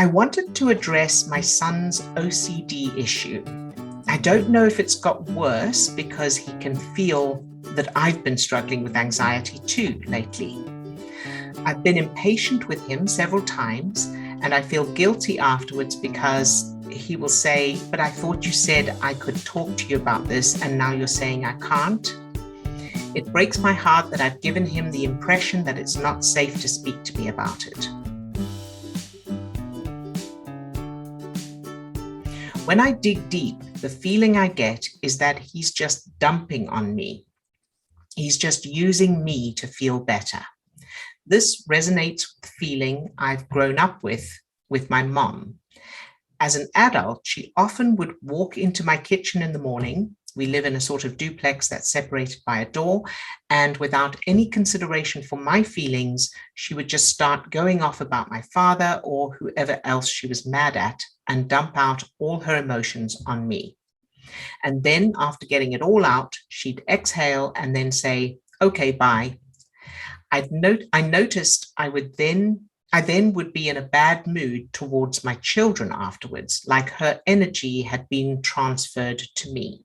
I wanted to address my son's OCD issue. I don't know if it's got worse because he can feel that I've been struggling with anxiety too lately. I've been impatient with him several times, and I feel guilty afterwards because he will say, "But I thought you said I could talk to you about this, and now you're saying I can't." It breaks my heart that I've given him the impression that it's not safe to speak to me about it. When I dig deep, the feeling I get is that he's just dumping on me. He's just using me to feel better. This resonates with the feeling I've grown up with my mom. As an adult, she often would walk into my kitchen in the morning. We live in a sort of duplex that's separated by a door, and without any consideration for my feelings, she would just start going off about my father or whoever else she was mad at and dump out all her emotions on me. And then after getting it all out, she'd exhale and then say, "Okay, bye." I noticed I then would be in a bad mood towards my children afterwards, like her energy had been transferred to me.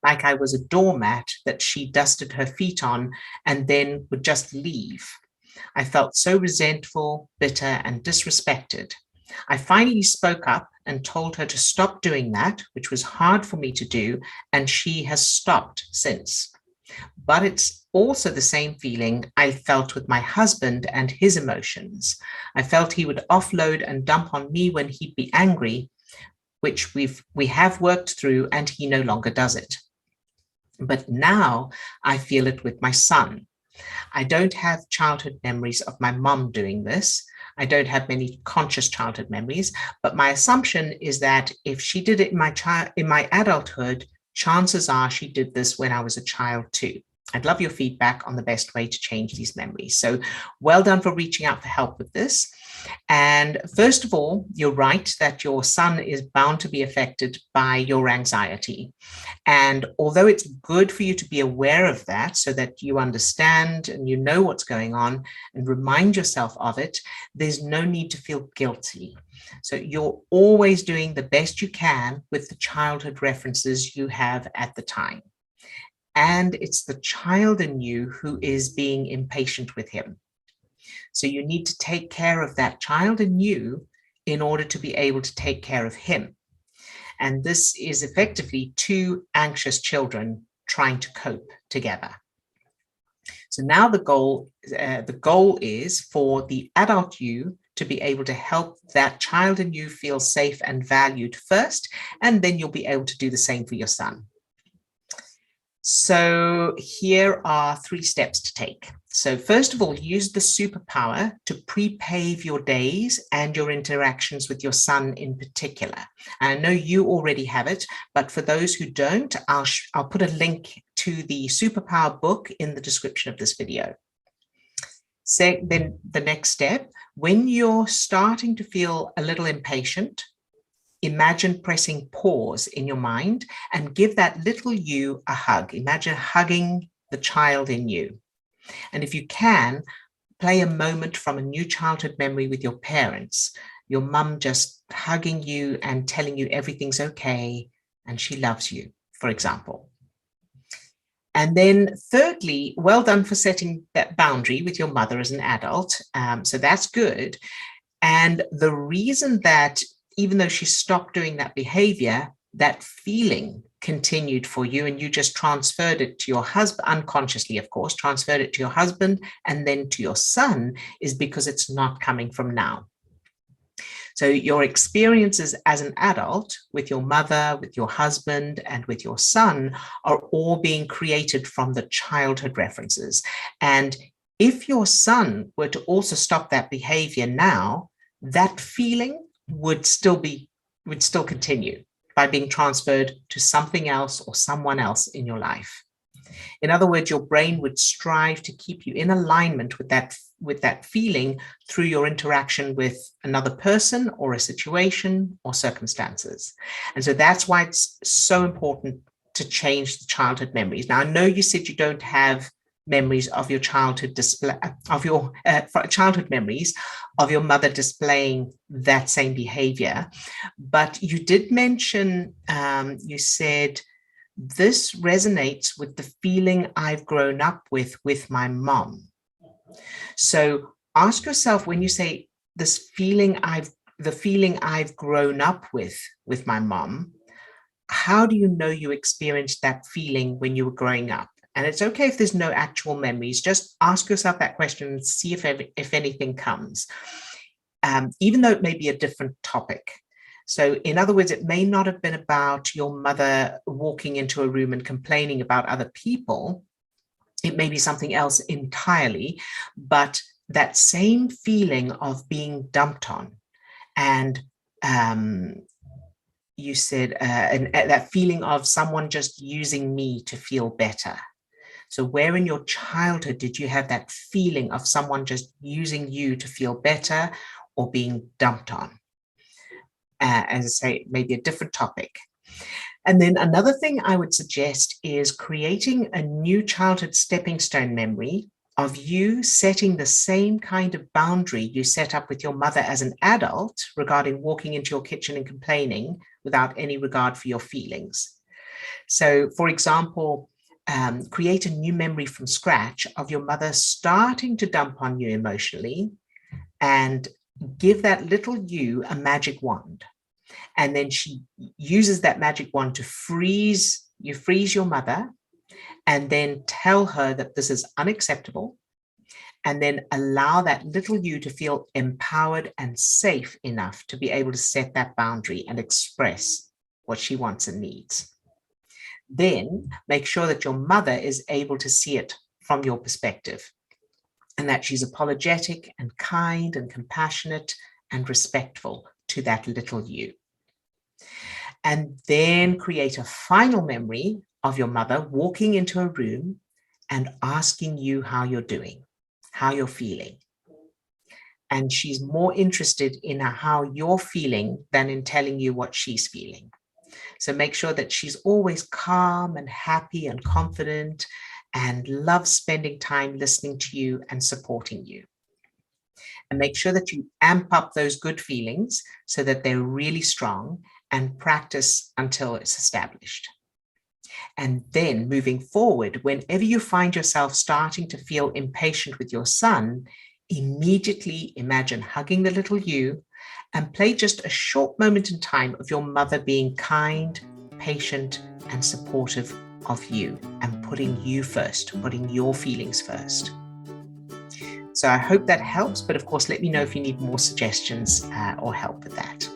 Like I was a doormat that she dusted her feet on and then would just leave. I felt so resentful, bitter, and disrespected. I finally spoke up and told her to stop doing that, which was hard for me to do, and she has stopped since. But it's also the same feeling I felt with my husband and his emotions. I felt he would offload and dump on me when he'd be angry, which we have worked through, and he no longer does it. But now I feel it with my son. I don't have childhood memories of my mom doing this. I don't have many conscious childhood memories, but my assumption is that if she did it in my adulthood, chances are she did this when I was a child too. I'd love your feedback on the best way to change these memories. So well done for reaching out for help with this. And first of all, you're right that your son is bound to be affected by your anxiety. And although it's good for you to be aware of that so that you understand and you know what's going on and remind yourself of it, there's no need to feel guilty. So you're always doing the best you can with the childhood references you have at the time. And it's the child in you who is being impatient with him. So you need to take care of that child in you in order to be able to take care of him. And this is effectively two anxious children trying to cope together. So now the goal is for the adult you to be able to help that child in you feel safe and valued first, and then you'll be able to do the same for your son. So here are 3 steps to take. So first of all, use the superpower to pre-pave your days and your interactions with your son in particular. I know you already have it, but for those who don't, I'll put a link to the Superpower book in the description of this video. So then the next step, when you're starting to feel a little impatient, imagine pressing pause in your mind and give that little you a hug. Imagine hugging the child in you. And if you can, play a moment from a new childhood memory with your parents, your mum just hugging you and telling you everything's okay and she loves you, for example. And then thirdly, well done for setting that boundary with your mother as an adult. So that's good. And the reason that even though she stopped doing that behavior, that feeling continued for you and you just transferred it to your husband, unconsciously, of course, transferred it to your husband and then to your son, is because it's not coming from now. So your experiences as an adult with your mother, with your husband, and with your son are all being created from the childhood references. And if your son were to also stop that behavior now, that feeling would still continue by being transferred to something else or someone else in your life. In other words, your brain would strive to keep you in alignment with that feeling through your interaction with another person or a situation or circumstances. And so that's why it's so important to change the childhood memories. Now, I know you said you don't have memories of your childhood display of your childhood memories of your mother displaying that same behavior. But you did mention, you said, this resonates with the feeling I've grown up with my mom. So ask yourself, when you say this feeling the feeling I've grown up with my mom, how do you know you experienced that feeling when you were growing up? And it's okay if there's no actual memories, just ask yourself that question and see if anything comes, even though it may be a different topic. So in other words, it may not have been about your mother walking into a room and complaining about other people. It may be something else entirely, but that same feeling of being dumped on, and you said, and that feeling of someone just using me to feel better. So where in your childhood did you have that feeling of someone just using you to feel better or being dumped on? As I say, maybe a different topic. And then another thing I would suggest is creating a new childhood stepping stone memory of you setting the same kind of boundary you set up with your mother as an adult regarding walking into your kitchen and complaining without any regard for your feelings. So, for example, create a new memory from scratch of your mother starting to dump on you emotionally, and give that little you a magic wand. And then she uses that magic wand to freeze your mother, and then tell her that this is unacceptable, and then allow that little you to feel empowered and safe enough to be able to set that boundary and express what she wants and needs. Then make sure that your mother is able to see it from your perspective, and that she's apologetic and kind and compassionate and respectful to that little you. And then create a final memory of your mother walking into a room and asking you how you're doing, how you're feeling. And she's more interested in how you're feeling than in telling you what she's feeling. So make sure that she's always calm and happy and confident and loves spending time listening to you and supporting you. And make sure that you amp up those good feelings so that they're really strong, and practice until it's established. And then moving forward, whenever you find yourself starting to feel impatient with your son, immediately imagine hugging the little you and play just a short moment in time of your mother being kind, patient, and supportive of you, and putting you first, putting your feelings first. So I hope that helps, but of course, let me know if you need more suggestions or help with that.